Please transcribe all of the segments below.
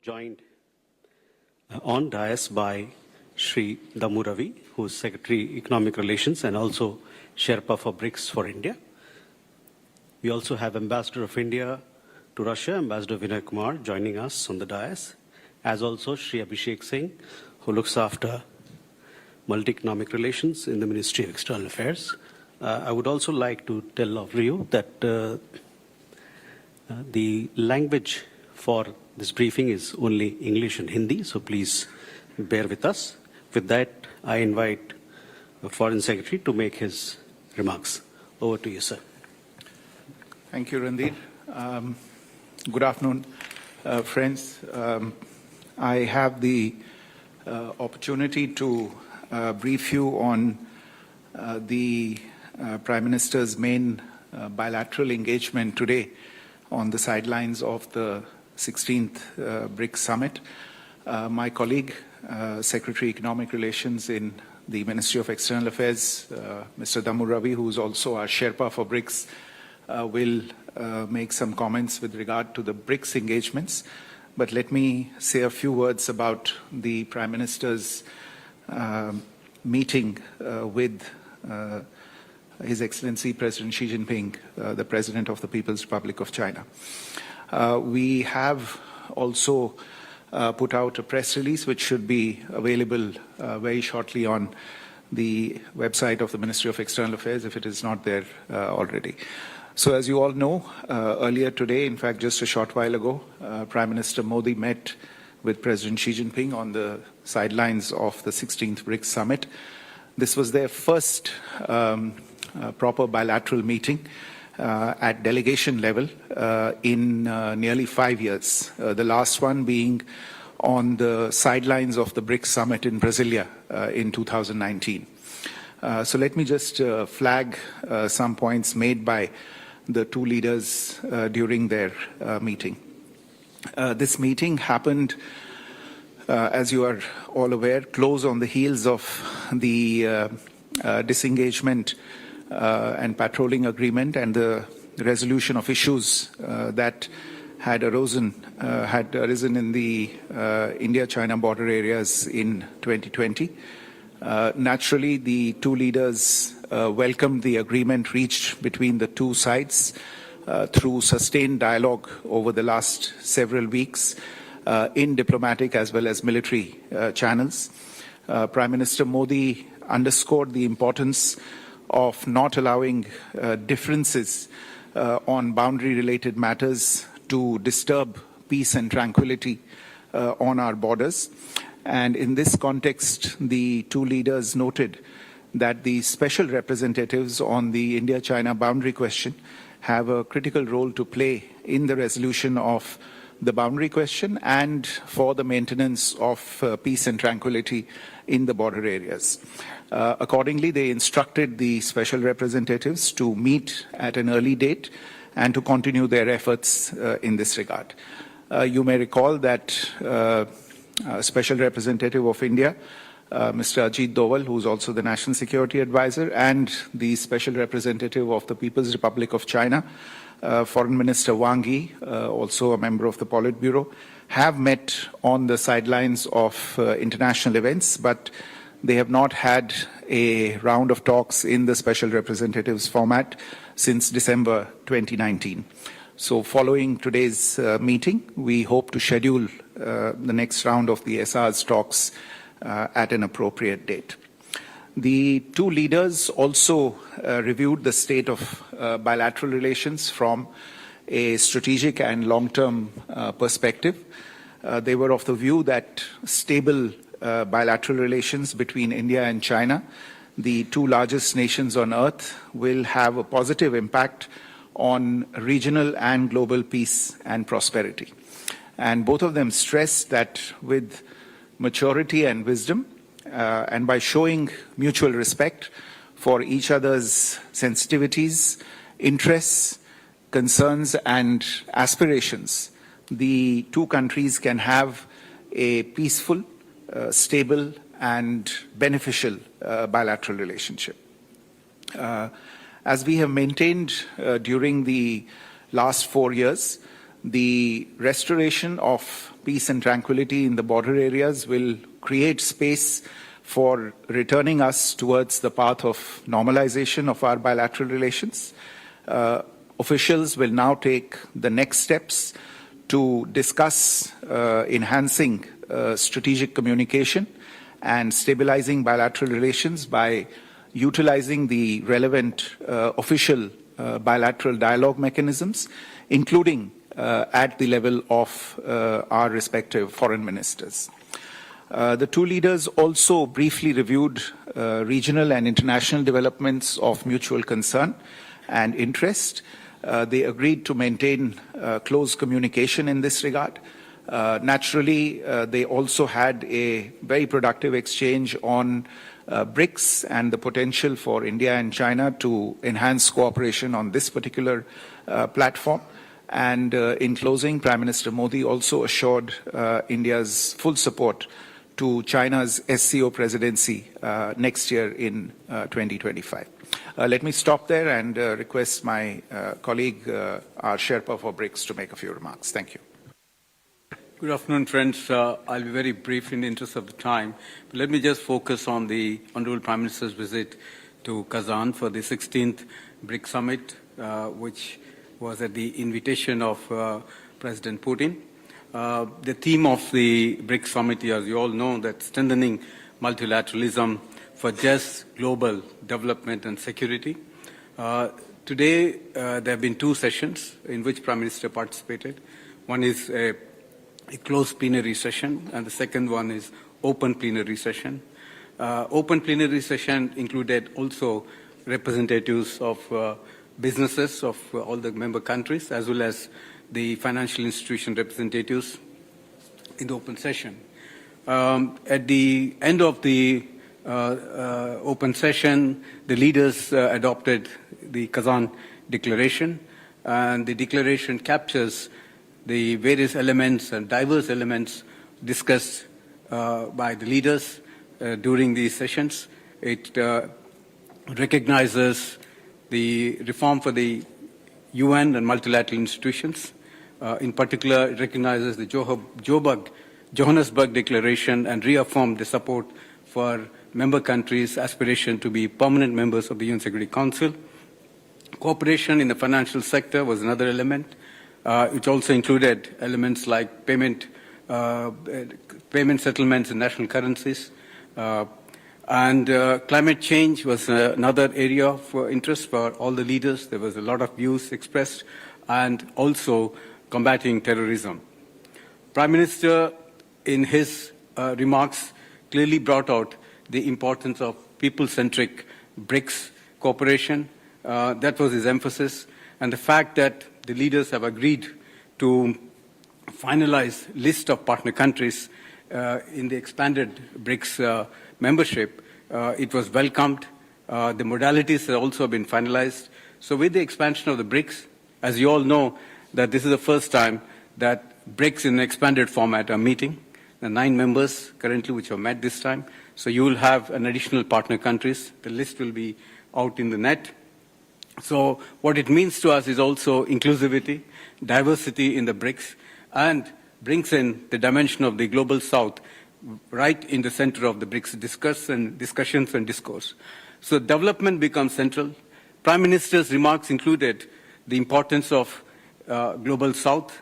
joined on dais by Shri Damu Ravi, who is Secretary Economic Relations and also Sherpa for Brics for India. We also have Ambassador of India to Russia, Ambassador Vinay Kumar, joining us on the dais, as also Shri Abhishek Singh, who looks after multi-economic relations in the Ministry of External Affairs. I would also like to tell all of you that the language for this briefing is only English and Hindi, so please bear with us. With that, I invite the Foreign Secretary to make his remarks. Over to you, sir. Thank you, Randir. Good afternoon, friends. I have the opportunity to brief you on the Prime Minister's main bilateral engagement today on the sidelines of the 16th Brics Summit. My colleague, Secretary Economic Relations in the Ministry of External Affairs, Mr. Damu Ravi, who is also our Sherpa for Brics, will make some comments with regard to the Brics engagements. But let me say a few words about the Prime Minister's meeting with His Excellency President Xi Jinping, the President of the People's Republic of China. We have also put out a press release which should be available very shortly on the website of the Ministry of External Affairs if it is not there already. So as you all know, earlier today, in fact just a short while ago, Prime Minister Modi met with President Xi Jinping on the sidelines of the 16th Brics Summit. This was their first proper bilateral meeting at delegation level in nearly 5 years, the last one being on the sidelines of the Brics Summit in Brasilia in 2019. So let me just flag some points made by the two leaders during their meeting. This meeting happened, as you are all aware, close on the heels of the disengagement and patrolling agreement and the resolution of issues that had arisen in the India-China border areas in 2020. Naturally, the two leaders welcomed the agreement reached between the two sides through sustained dialogue over the last several weeks in diplomatic as well as military channels. Prime Minister Modi underscored the importance of not allowing differences on boundary-related matters to disturb peace and tranquility on our borders. And in this context, the two leaders noted that the special representatives on the India-China boundary question have a critical role to play in the resolution of the boundary question and for the maintenance of peace and tranquility in the border areas. Accordingly, they instructed the special representatives to meet at an early date and to continue their efforts in this regard. You may recall that Special Representative of India, Mr. Ajit Doval, who is also the National Security Advisor, and the Special Representative of the People's Republic of China, Foreign Minister Wang Yi, also a member of the Politburo, have met on the sidelines of international events, but they have not had a round of talks in the Special Representatives format since December 2019. So following today's meeting, we hope to schedule the next round of the SR's talks at an appropriate date. The two leaders also reviewed the state of bilateral relations from a strategic and long-term perspective. They were of the view that stable bilateral relations between India and China, the two largest nations on earth, will have a positive impact on regional and global peace and prosperity. And both of them stressed that with maturity and wisdom, and by showing mutual respect for each other's sensitivities, interests, concerns, and aspirations, the two countries can have a peaceful, stable, and beneficial bilateral relationship. As we have maintained during the last 4 years, the restoration of peace and tranquility in the border areas will create space for returning us towards the path of normalization of our bilateral relations. Officials will now take the next steps to discuss enhancing strategic communication and stabilizing bilateral relations by utilizing the relevant official bilateral dialogue mechanisms, including at the level of our respective foreign ministers. The two leaders also briefly reviewed regional and international developments of mutual concern and interest. They agreed to maintain close communication in this regard. Naturally, they also had a very productive exchange on BRICS and the potential for India and China to enhance cooperation on this particular platform. And in closing, Prime Minister Modi also assured India's full support to China's SCO presidency next year in 2025. Let me stop there and request my colleague, our Sherpa for BRICS, to make a few remarks. Thank you. Good afternoon, friends. I'll be very brief in the interest of the time. But let me just focus on the Honorable Prime Minister's visit to Kazan for the 16th Brics Summit, which was at the invitation of President Putin. The theme of the Brics Summit, as you all know, that strengthening multilateralism for just global development and security. Today, there have been two sessions in which Prime Minister participated. One is a closed plenary session, and the second one is open plenary session. Open plenary session included also representatives of businesses of all the member countries, as well as the financial institution representatives in the open session. At the end of the open session, the leaders adopted the Kazan Declaration, and the declaration captures the various elements and diverse elements discussed by the leaders during these sessions. It recognizes the reform for the UN and multilateral institutions. In particular, it recognizes the Johannesburg Declaration and reaffirmed the support for member countries' aspiration to be permanent members of the UN Security Council. Cooperation in the financial sector was another element. It also included elements like payment settlements in national currencies. And climate change was another area of interest for all the leaders. There was a lot of views expressed, and also combating terrorism. Prime Minister, in his remarks, clearly brought out the importance of people-centric BRICS cooperation. That was his emphasis. And the fact that the leaders have agreed to finalize list of partner countries in the expanded BRICS membership, it was welcomed. The modalities have also been finalized. So with the expansion of the BRICS, as you all know, that this is the first time that BRICS in an expanded format are meeting. The 9 members currently which have met this time. So you will have an additional partner countries. The list will be out in the net. So what it means to us is also inclusivity, diversity in the BRICS, and brings in the dimension of the global south right in the center of the BRICS discussions and discourse. So development becomes central. Prime Minister's remarks included the importance of global south.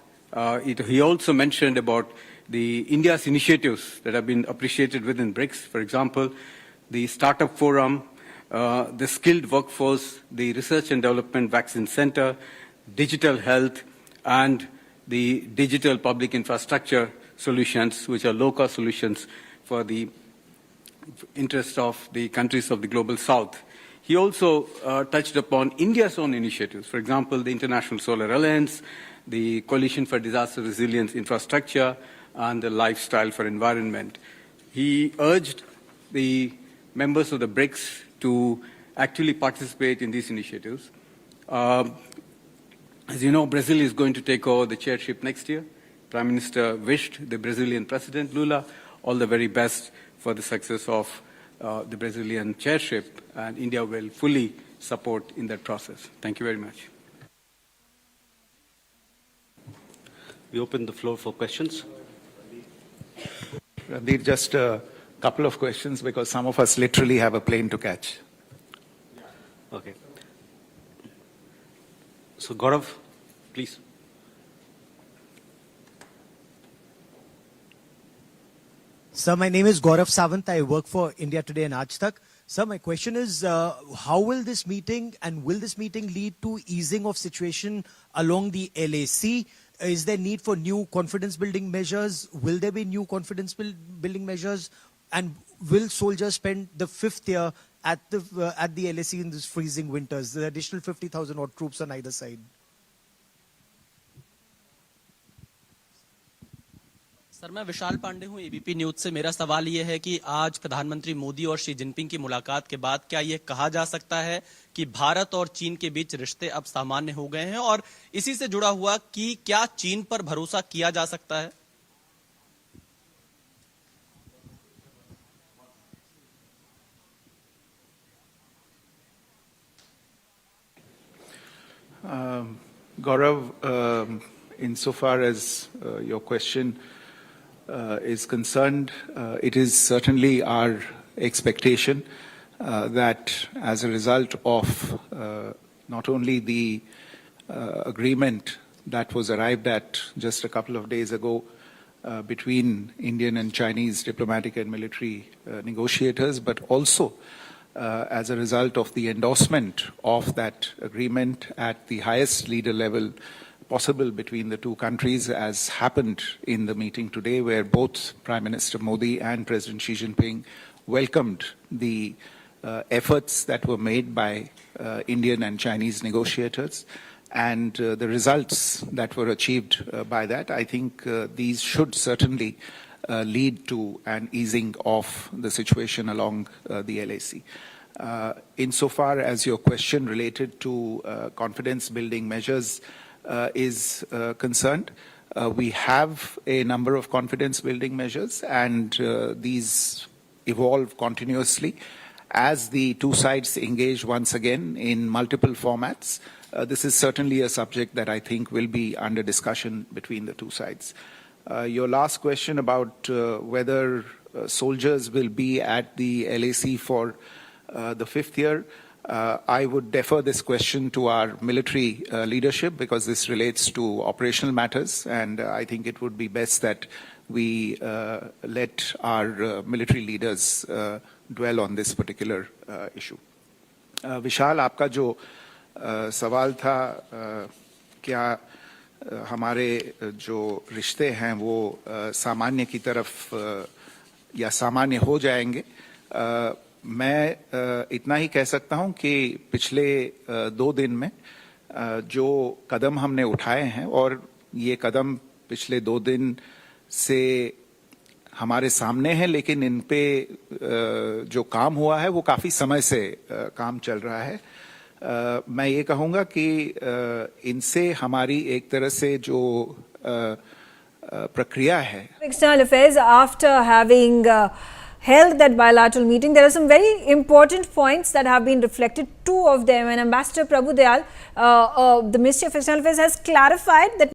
He also mentioned about the India's initiatives that have been appreciated within BRICS. For example, the Startup Forum, the skilled workforce, the Research and Development Vaccine Center, digital health, and the digital public infrastructure solutions, which are low-cost solutions for the interest of the countries of the global south. He also touched upon India's own initiatives, for example, the International Solar Alliance, the Coalition for Disaster Resilience Infrastructure, and the Lifestyle for Environment. He urged the members of the BRICS to actually participate in these initiatives. As you know, Brazil is going to take over the chairship next year. Prime Minister wished the Brazilian President, Lula, all the very best for the success of the Brazilian chairship, and India will fully support in that process. Thank you very much. We open the floor for questions. Randir, just a couple of questions because some of us literally have a plane to catch. Okay. So Gaurav, please. Sir, my name is Gaurav Sawant. I work for India Today and Aaj Tak. Sir, my question is, how will this meeting and will this meeting lead to easing of situation along the LAC? Is there need for new confidence building measures? Will there be new confidence building measures? And will soldiers spend the fifth year at the LAC in these freezing winters? The additional 50,000 odd troops on either side. Sir, मैं विशाल पांडे हूं ABP news से। मेरा सवाल यह है कि आज प्रधानमंत्री मोदी और शी जिनपिंग की मुलाकात के बाद क्या यह कहा जा सकता है कि भारत और चीन के बीच रिश्ते अब सामान्य हो गए हैं, और इसी से जुड़ा हुआ कि क्या चीन पर भरोसा किया जा सकता है? Gaurav, insofar as your question is concerned, it is certainly our expectation that as a result of not only the agreement that was arrived at just a couple of days ago between Indian and Chinese diplomatic and military negotiators, but also as a result of the endorsement of that agreement at the highest leader level possible between the two countries, as happened in the meeting today, where both Prime Minister Modi and President Xi Jinping welcomed the efforts that were made by Indian and Chinese negotiators and the results that were achieved by that. I think these should certainly lead to an easing of the situation along the LAC. Insofar as your question related to confidence building measures is concerned, we have a number of confidence building measures, and these evolve continuously as the two sides engage once again in multiple formats. This is certainly a subject that I think will be under discussion between the two sides. Your last question about whether soldiers will be at the LAC for the fifth year, I would defer this question to our military leadership because this relates to operational matters, and I think it would be best that we let our military leaders dwell on this particular issue. Vishal, आपका जो सवाल था क्या हमारे जो रिश्ते हैं वो सामान्य की तरफ या सामान्य हो जाएंगे, मैं इतना ही कह सकता हूं कि पिछले 2 दिन में जो कदम हमने उठाए हैं, और ये कदम पिछले 2 दिन से हमारे सामने हैं, लेकिन इन पे जो काम हुआ है वो काफी समय से काम चल रहा है। मैं ये कहूंगा कि इनसे हमारी एक तरह से जो प्रक्रिया है, External Affairs, after having held that bilateral meeting, there are some very important points that have been reflected, 2 of them, and Ambassador Prabhu Dayal, the Ministry of External Affairs, has clarified that